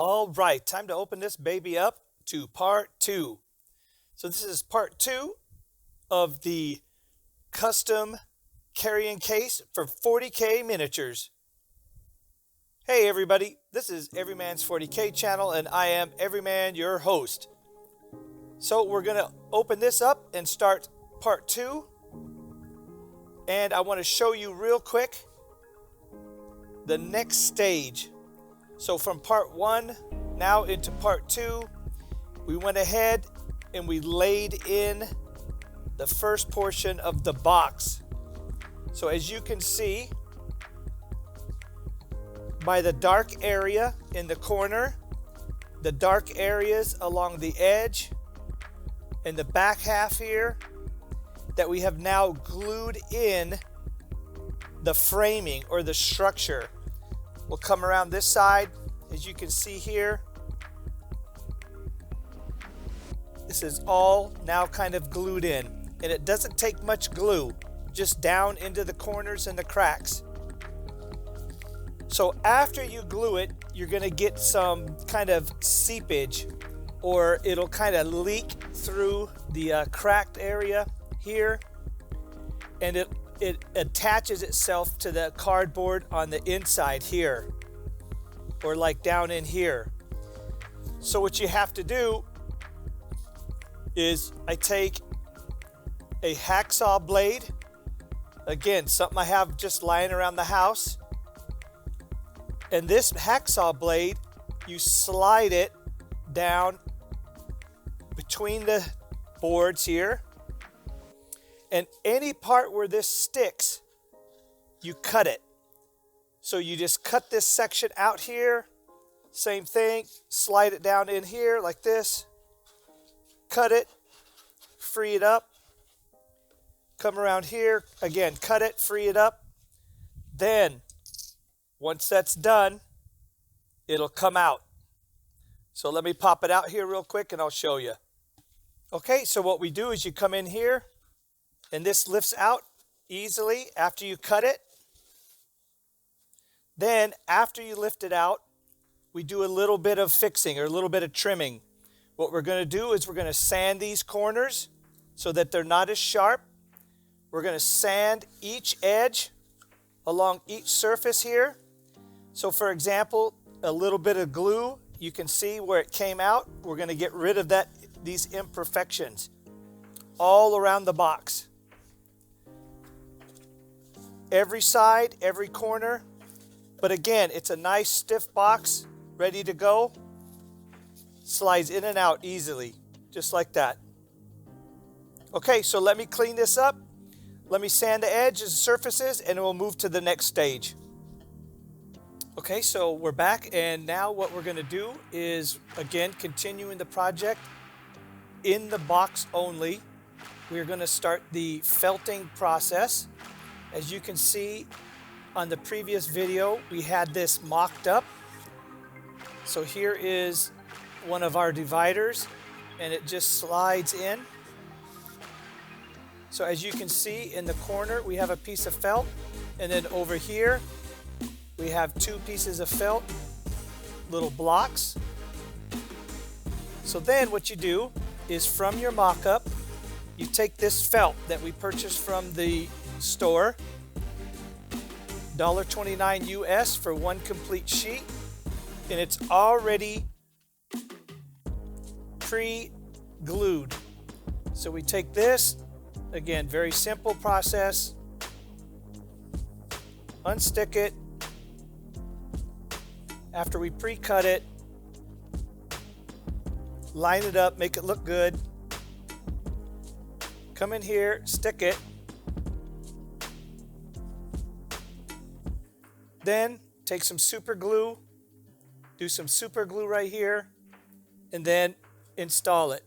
All right, time to open this baby up to part two. So this is part two of the custom carrying case for 40K miniatures. Hey everybody, this is Everyman's 40K channel and I am Everyman, your host. So we're going to open this up and start part two. And I want to show you real quick the next stage. So from part one now into part two, we went ahead and we laid in the first portion of the box. So as you can see, by the dark area in the corner, the dark areas along the edge, and the back half here, that we have now glued in the framing or the structure. We'll come around this side, as you can see here. This is all now kind of glued in, and it doesn't take much glue, just down into the corners and the cracks. So after you glue it, you're going to get some kind of seepage, or it'll kind of leak through the cracked area here, and it attaches itself to the cardboard on the inside here, or like down in here. So what you have to do is I take a hacksaw blade, again something I have just lying around the house, and this hacksaw blade, you slide it down between the boards here, and any part where this sticks, you cut it. So you just cut this section out here, same thing, slide it down in here like this, cut it, free it up, come around here, again, cut it, free it up. Then, once that's done, it'll come out. So let me pop it out here real quick and I'll show you. Okay, so what we do is you come in here, and this lifts out easily after you cut it. Then after you lift it out, we do a little bit of fixing or a little bit of trimming. What we're going to do is we're going to sand these corners so that they're not as sharp. We're going to sand each edge along each surface here. So for example, a little bit of glue, you can see where it came out. We're going to get rid of these imperfections all around the box. Every side, every corner. But again, it's a nice stiff box, ready to go. Slides in and out easily, just like that. Okay, so let me clean this up. Let me sand the edges and surfaces, and we'll move to the next stage. Okay, so we're back, and now what we're going to do is, again, continuing the project in the box only. We're going to start the felting process. As you can see on the previous video, we had this mocked up. So here is one of our dividers, and it just slides in. So as you can see in the corner, we have a piece of felt, and then over here we have two pieces of felt, little blocks. So then what you do is, from your mock-up, you take this felt that we purchased from the store, $1.29 US for one complete sheet, and it's already pre-glued. So we take this, again, very simple process, unstick it after we pre-cut it, line it up, make it look good, come in here, stick it, then take some super glue, do some super glue right here, and then install it.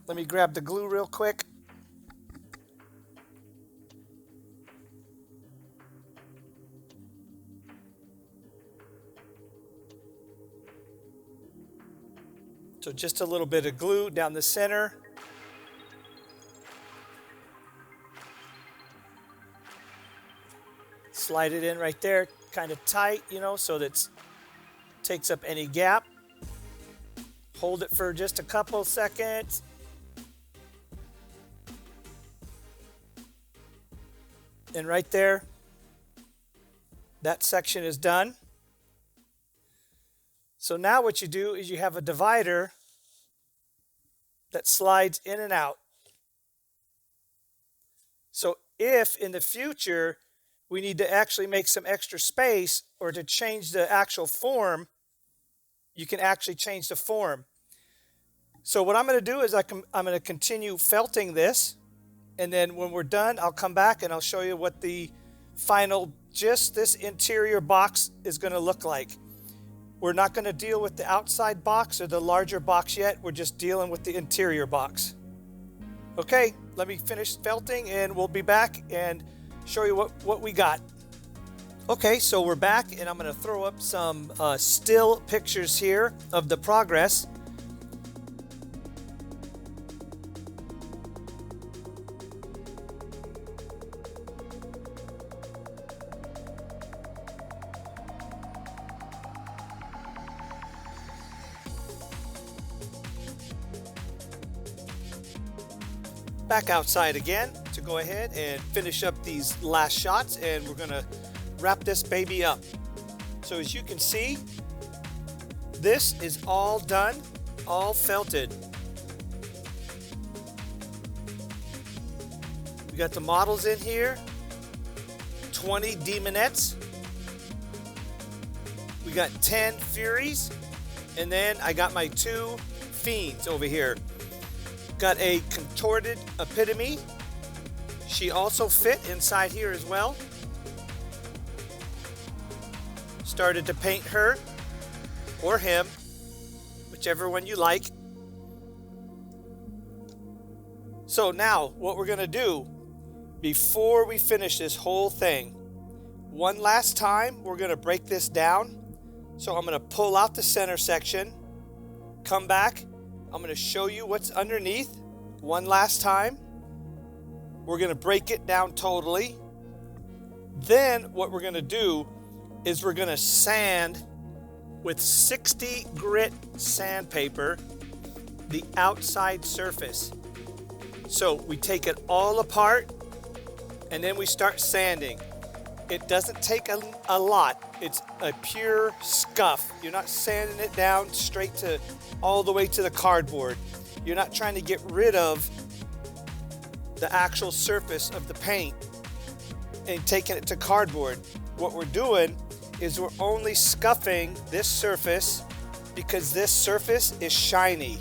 Let me grab the glue real quick. So just a little bit of glue down the center. Slide it in right there, kind of tight, you know, so that's takes up any gap. Hold it for just a couple seconds. And right there, that section is done. So now what you do is you have a divider that slides in and out. So if in the future we need to actually make some extra space or to change the actual form, you can actually change the form. So what I'm going to do is I'm going to continue felting this, and then when we're done, I'll come back and I'll show you what the final, just this interior box is going to look like. We're not going to deal with the outside box or the larger box yet. We're just dealing with the interior box. Okay, let me finish felting and we'll be back and show you what we got. Okay, so we're back and I'm going to throw up some still pictures here of the progress. Back outside again to go ahead and finish up these last shots, and we're going to wrap this baby up. So as you can see, this is all done, all felted. We got the models in here, 20 Demonettes. We got 10 Furies, and then I got my 2 Fiends over here. Got a contorted epitome. She also fit inside here as well. Started to paint her or him, whichever one you like. So now what we're gonna do before we finish this whole thing, one last time we're gonna break this down. So I'm gonna pull out the center section, come back, I'm going to show you what's underneath one last time. We're going to break it down totally. Then what we're going to do is we're going to sand with 60 grit sandpaper the outside surface. So we take it all apart and then we start sanding. It doesn't take a lot. It's a pure scuff. You're not sanding it down straight to all the way to the cardboard. You're not trying to get rid of the actual surface of the paint and taking it to cardboard. What we're doing is we're only scuffing this surface because this surface is shiny.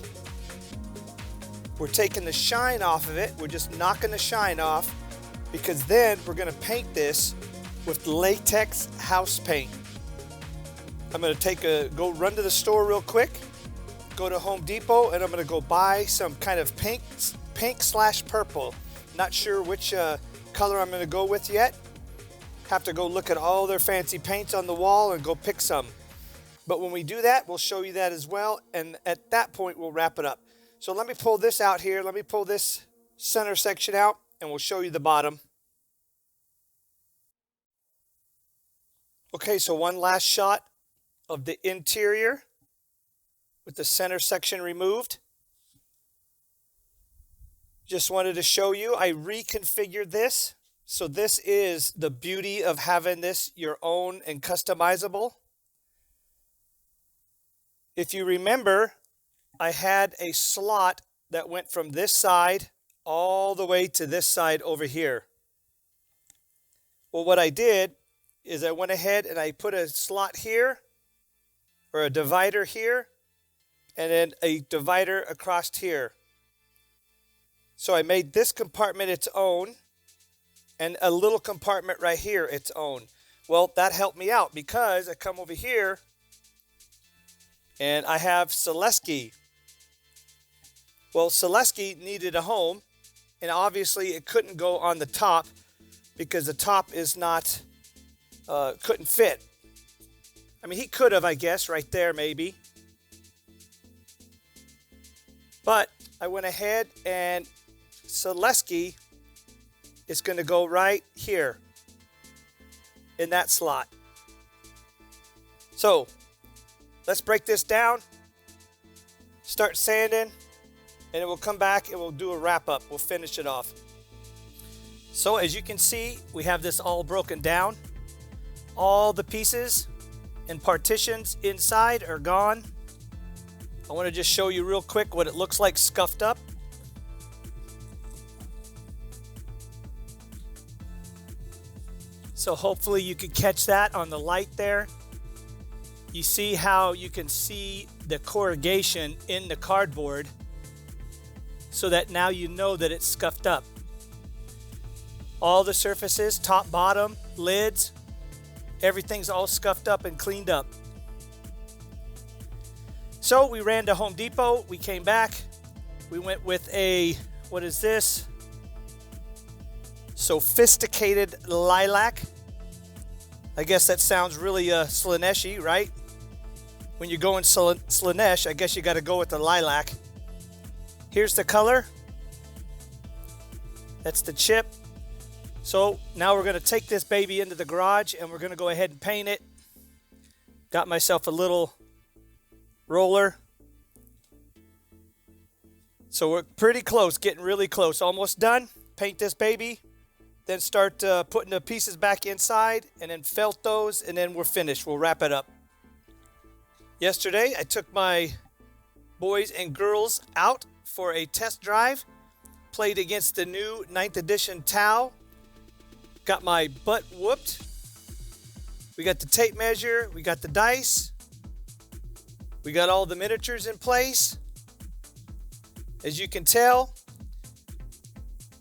We're taking the shine off of it. We're just knocking the shine off because then we're going to paint this with latex house paint. I'm going to go run to the store real quick, go to Home Depot, and I'm going to go buy some kind of pink/purple. Not sure which color I'm going to go with yet. Have to go look at all their fancy paints on the wall and go pick some. But when we do that, we'll show you that as well, and at that point we'll wrap it up. So let me pull this out here. Let me pull this center section out and we'll show you the bottom. Okay, so one last shot of the interior with the center section removed. Just wanted to show you, I reconfigured this. So this is the beauty of having this your own and customizable. If you remember, I had a slot that went from this side all the way to this side over here. Well, what I did is I went ahead and I put a slot here, or a divider here, and then a divider across here. So I made this compartment its own, and a little compartment right here its own. Well, that helped me out because I come over here and I have Celesky. Well, Celesky needed a home, and obviously it couldn't go on the top because the top is not couldn't fit. I mean, he could have, I guess, right there maybe. But I went ahead and Celesky is going to go right here in that slot. So let's break this down, start sanding, and then we'll come back and we'll do a wrap up. We'll finish it off. So as you can see, we have this all broken down. All the pieces and partitions inside are gone. I want to just show you real quick what it looks like scuffed up. So hopefully you can catch that on the light there. You see how you can see the corrugation in the cardboard, so that now you know that it's scuffed up. All the surfaces, top, bottom, lids, everything's all scuffed up and cleaned up. So we ran to Home Depot, we came back, we went with a, what is this? Sophisticated lilac. I guess that sounds really Slanesh-y, right? When you go in Slanesh, I guess you got to go with the lilac. Here's the color. That's the chip. So now we're going to take this baby into the garage and we're going to go ahead and paint it. Got myself a little roller. So we're pretty close, getting really close, almost done. Paint this baby, then start putting the pieces back inside and then felt those, and then we're finished. We'll wrap it up. Yesterday I took my boys and girls out for a test drive, played against the new 9th edition Tau, got my butt whooped. We got the tape measure, we got the dice, we got all the miniatures in place. As you can tell,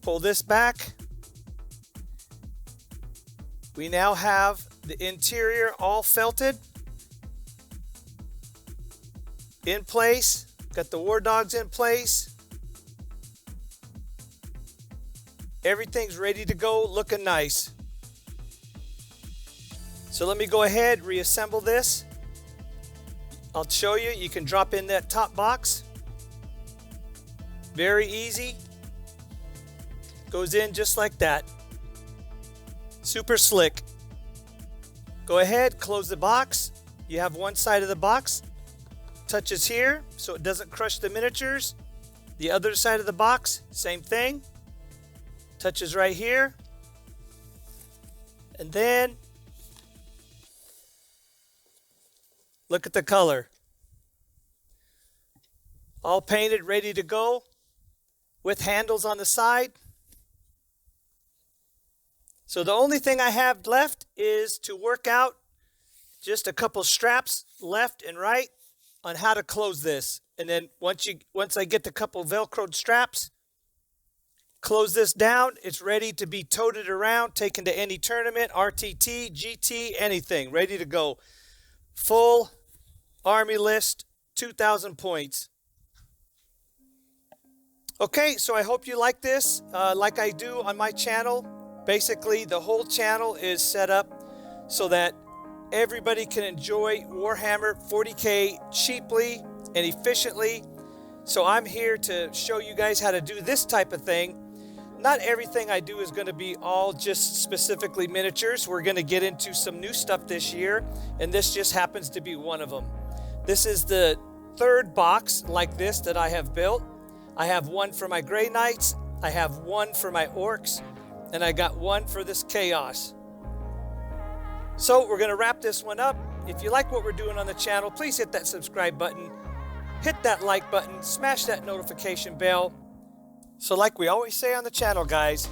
pull this back. We now have the interior all felted, in place. Got the war dogs in place. Everything's ready to go, looking nice. So let me go ahead, reassemble this. I'll show you. You can drop in that top box. Very easy. Goes in just like that. Super slick. Go ahead, close the box. You have one side of the box touches here so it doesn't crush the miniatures. The other side of the box, same thing. Touches right here. And then look at the color. All painted, ready to go with handles on the side. So the only thing I have left is to work out just a couple straps left and right on how to close this. And then once I get the couple Velcroed straps, close this down, it's ready to be toted around, taken to any tournament, RTT, GT, anything, ready to go. Full Army list, 2,000 points. Okay, so I hope you like this. Like I do on my channel, basically the whole channel is set up so that everybody can enjoy Warhammer 40K cheaply and efficiently. So I'm here to show you guys how to do this type of thing. Not everything I do is going to be all just specifically miniatures. We're going to get into some new stuff this year, and this just happens to be one of them. This is the third box like this that I have built. I have one for my Grey Knights, I have one for my Orcs, and I got one for this Chaos. So we're going to wrap this one up. If you like what we're doing on the channel, please hit that subscribe button, hit that like button, smash that notification bell. So like we always say on the channel, guys,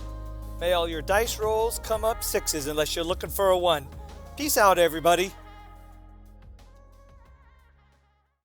may all your dice rolls come up sixes unless you're looking for a one. Peace out, everybody.